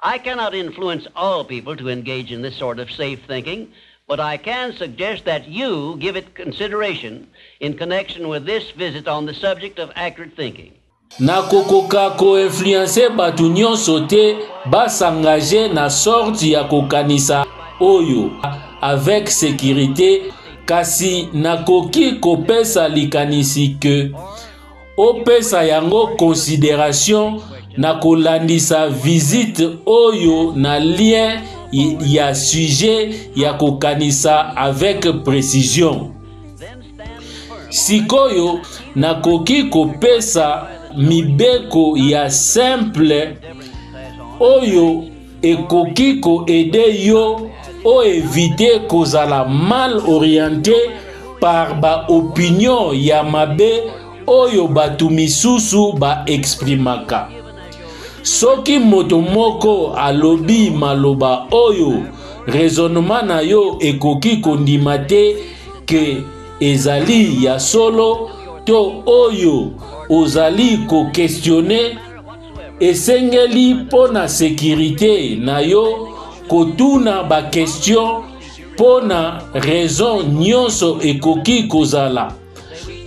I cannot influence all people to engage in this sort of safe thinking, but I can suggest that you give it consideration in connection with this visit on the subject of accurate thinking. Na kokoka ko-influencer batu nyonso te s'engager na sorte ya kokanisa oyo avec sécurité, kasi nakoki kopesa likanisi ke opesa yango considération na kolandisa visite oyo na lien ya sujet ya kokanisa avec précision. Sikoyo nakoki kopesa mibeko ya simple oyo ekoki ko aider yo o éviter kozala mal orienté par ba opinion ya mabe oyo batu misusu ba exprimaka. Soki moto moko alobi maloba oyo raisonnement na yo ekoki kondima te ke ezali ya solo to oyo ozali ko questionner, esengeli pona sécurité na yo kotuna ba question pona raison nyonso ekoki kozala.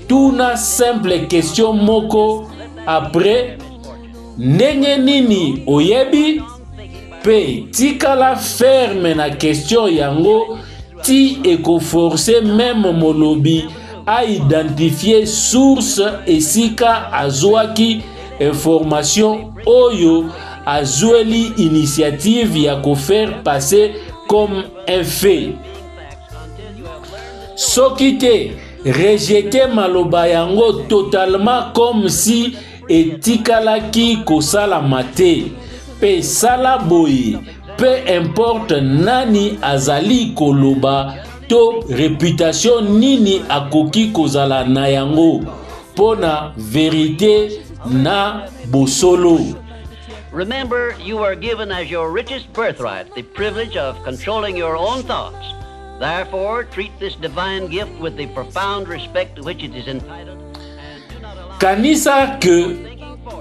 Tuna simple question moko après ndenge nini oyebi pe tikala ferme na question yango ti eko forcer même molobi a identifier source esika azwaki information oyo azweli initiative ya ko faire passer comme un fait. Soki te rejeter maloba yango totalement comme si etikalaki kosala mate pe sala boye, peu importe nani azali koloba to réputation nini akoki kozala na yango pona vérité na bosolo. Remember, you are given as your richest birthright the privilege of controlling your own thoughts. Therefore, treat this divine gift with the profound respect to which it is entitled. Kanisa ke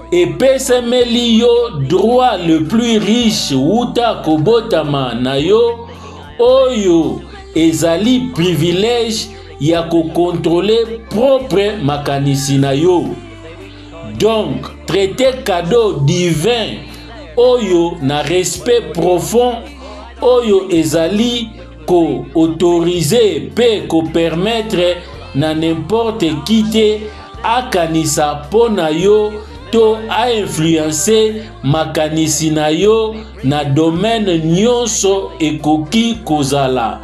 epesemeli yo droit le plus riche wuta kobotama na yo oyo ezali privilège ya ko contrôler propre makanisi na yo. Donc, traiter cadeau divin oyo na respect profond oyo ezali ko autoriser pe ko permettre na n'importe qui te akanisa pona yo to a influencer makanisi na yo na domaine nyonso ekoki kozala,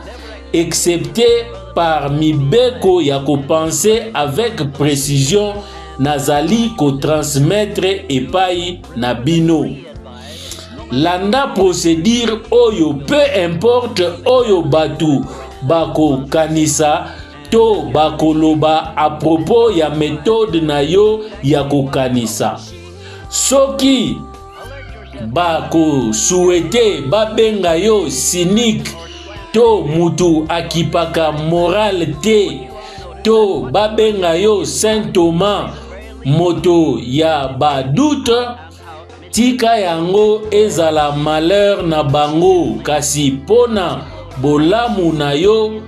excepté par mibeko ya ko penser avec précision nazali ko transmettre epai na bino. Landa procédure oyo peu importe oyo batu bako kanisa to bakoloba à propos ya méthode na yo ya kokanisa. Soki bako souhaité babenga yo cynique to mutu akipaka moral te to babenga yo Saint Thomas moto ya ba doute, tika yango ezala malheur na bango, kasi pona bolamu na yo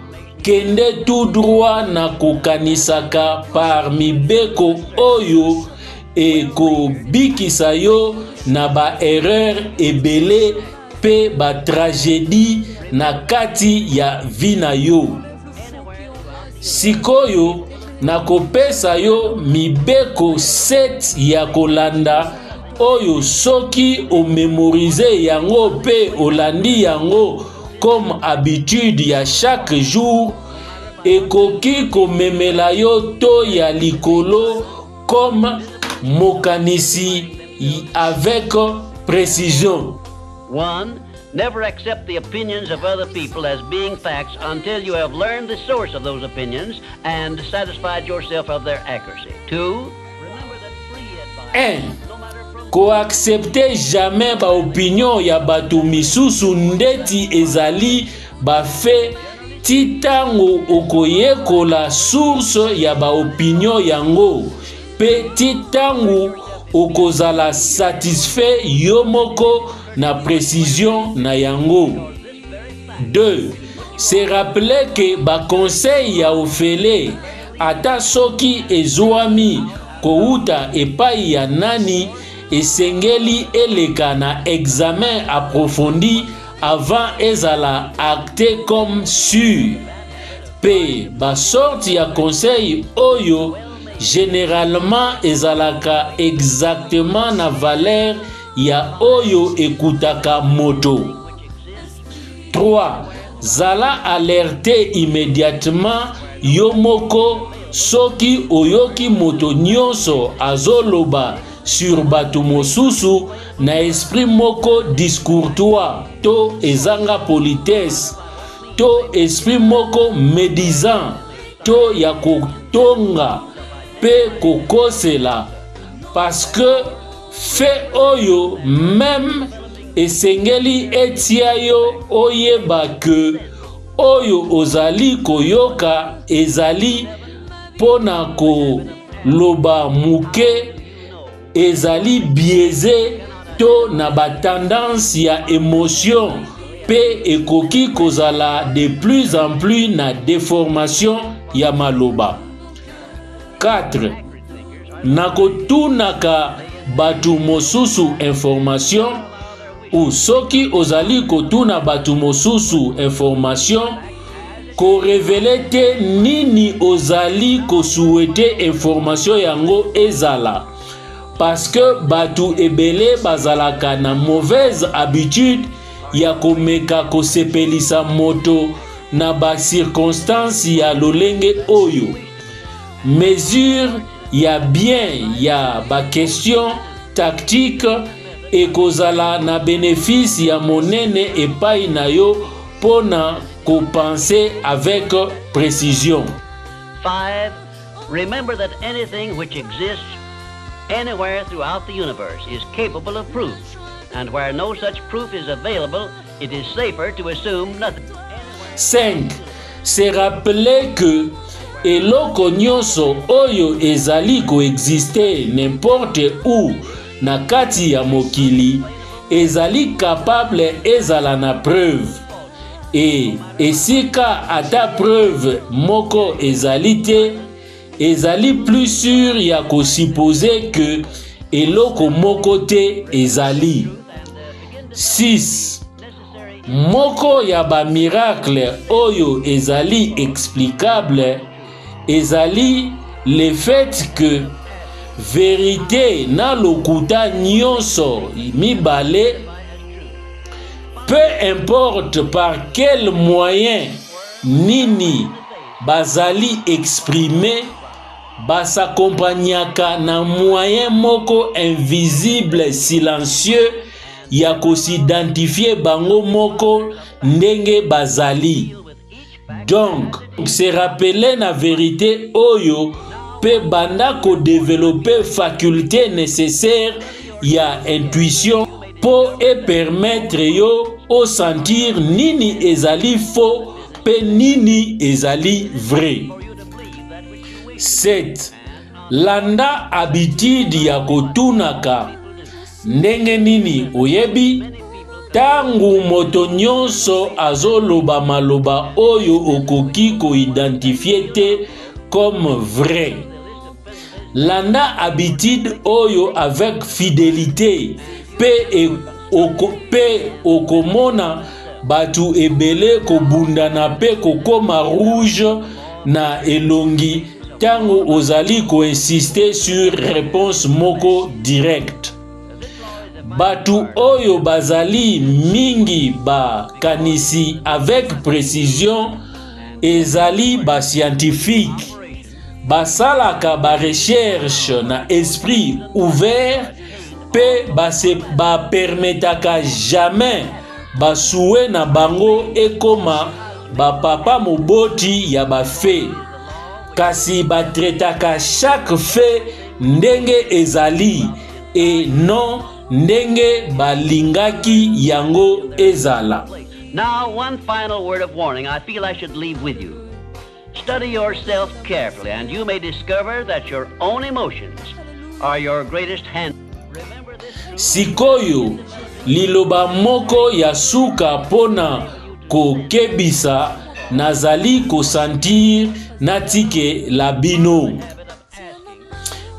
kende tout droit na kokanisaka par mibeko oyo eko bikisa yo na ba erreur ebele pe ba tragédie na kati ya vi na yo. Sikoyo na kopesa yo mibeko 7 ya kolanda oyo soki o mémoriser yango pe olandi yango comme habitude ya chaque jour, ekoki komemela yo to ya likolo comme mokanisi avec précision. 1. Never accept the opinions of other people as being facts until you have learned the source of those opinions and satisfied yourself of their accuracy. 2. Remember that free advice. 1. Ko accepter jamais ba opinion ya batu misusu ndeti ezali ba fait titango okoyekola source ya ba opinion yango pe titango okozala satisfait yomoko na précision na yango. 2. Se rappeler que ba conseil ya ofele ata soki ezwami kouta epai ya nani esengeli eleka na examen approfondi avant ezala acté comme sûr. P. Ba sorti ya conseil oyo généralement ezalaka exactement na valeur ya oyo ekutaka moto. 3. Zala alerter immédiatement yomoko soki oyoki moto nyonso azoloba sur bato mosusu na esprit moko discourtois to ezanga politesse to esprit moko médisant to ya kotonga pe kokosela, parce que fait oyo même esengeli etia yo oyeba ke oyo ozali koyoka ezali pona koloba muke, ezali biaisé to na ba tendance ya émotion pe ekoki kozala de plus en plus na déformation ya maloba. 4. Nakotunaka batu mosusu information ou soki ozali kotuna batu mosusu information ko révéler te nini ozali ko souhaiter information yango ezala, parce que batu ebele bazalaka na mauvaise habitude ya komeka kosepelisa moto na ba circonstance ya lolenge oyo. Mesure ya bien ya ba question tactique ekozala na bénéfice ya monene epai na yo pona ko penser avec précision. 5. Remember that anything which exists anywhere throughout the universe is capable of proof, and where no such proof is available, it is safer to assume nothing. 5. Se rappeler que eloko nyonso oyo ezali koexiste n'importe où na kati ya mokili ezali capable ezala na preuve, et esika ata preuve moko ezali te, ezali plus sûr ya kosupposer que eloko moko te ezali. 6. Moko ya ba miracle oyo ezali explicable ezali le fait que vérité na lokuta nyonso mibale, peu importe par quel moyen nini bazali exprimer, basakompanyaka na moyen moko invisible silencieux ya kosidentifier bango moko ndenge bazali. Donc, se rappeler na vérité oyo pe banda ko développer faculté nécessaire ya intuition po e permettre yo o sentir nini ezali faux pe nini ezali vrai. 7. Landa habitude ya kotunaka ndenge nini oyebi tangu moto nyonso azoloba maloba oyo okoki ko identifier te comme vrai. Landa habitude oyo avec fidélité pe okomona batu ebele kobundana pe kokoma rouge na elongi tango ozali ko insister sur réponse moko direct. Batu oyo bazali mingi ba kanisi avec précision ezali ba scientifique, basalaka ba recherche na esprit ouvert pe ba permetaka jamais basoué na bango ekoma ba papa moboti ya ba fait, kasi batretaka chaque fait ndenge ezali et non ndenge balingaki yango ezala. Now, one final word of warning I feel I should leave with you. Study yourself carefully, and you may discover that your own emotions are your greatest hand. Sikoyo liloba moko ya suka pona kokebisa nazali kosentir natike labino.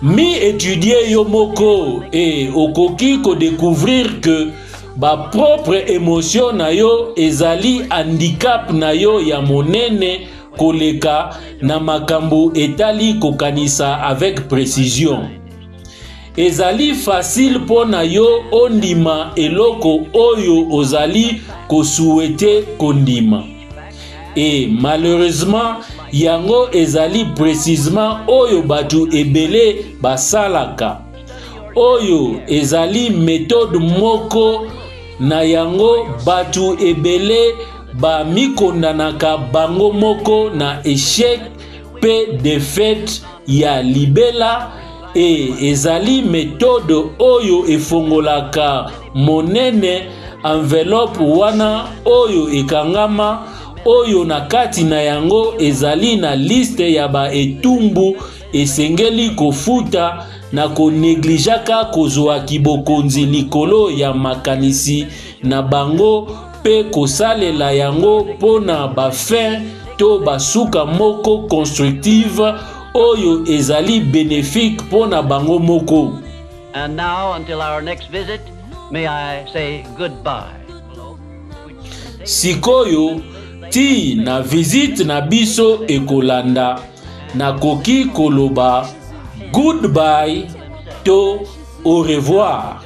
Mi étudier yo moko et okoki ko découvrir que ba propre émotion na yo ezali handicap na yo ya monene koleka na makambo etali kokanisa avec précision. Ezali facile pona yo ondima eloko oyo ozali kosouete kondima. Et malheureusement, yango ezali précisément oyo batu ebele basalaka. Oyo ezali méthode moko na yango batu ebele ba mikondanaka bango moko na échec pe défaite ya libela. Et ezali méthode oyo efongolaka monene enveloppe wana oyo ekangama oyo na kati na yango ezali na liste ya ba etumbu esengeli kofuta na koneglijaka kozwa kibokonzi likolo ya makanisi na bango pe kosalela yango pona ba fin to basuka moko constructive oyo ezali bénéfique pona bango moko. And now, until our next visit, may I say goodbye. Sikoyo ti na visite na biso ekolanda na koki koloba goodbye to au revoir.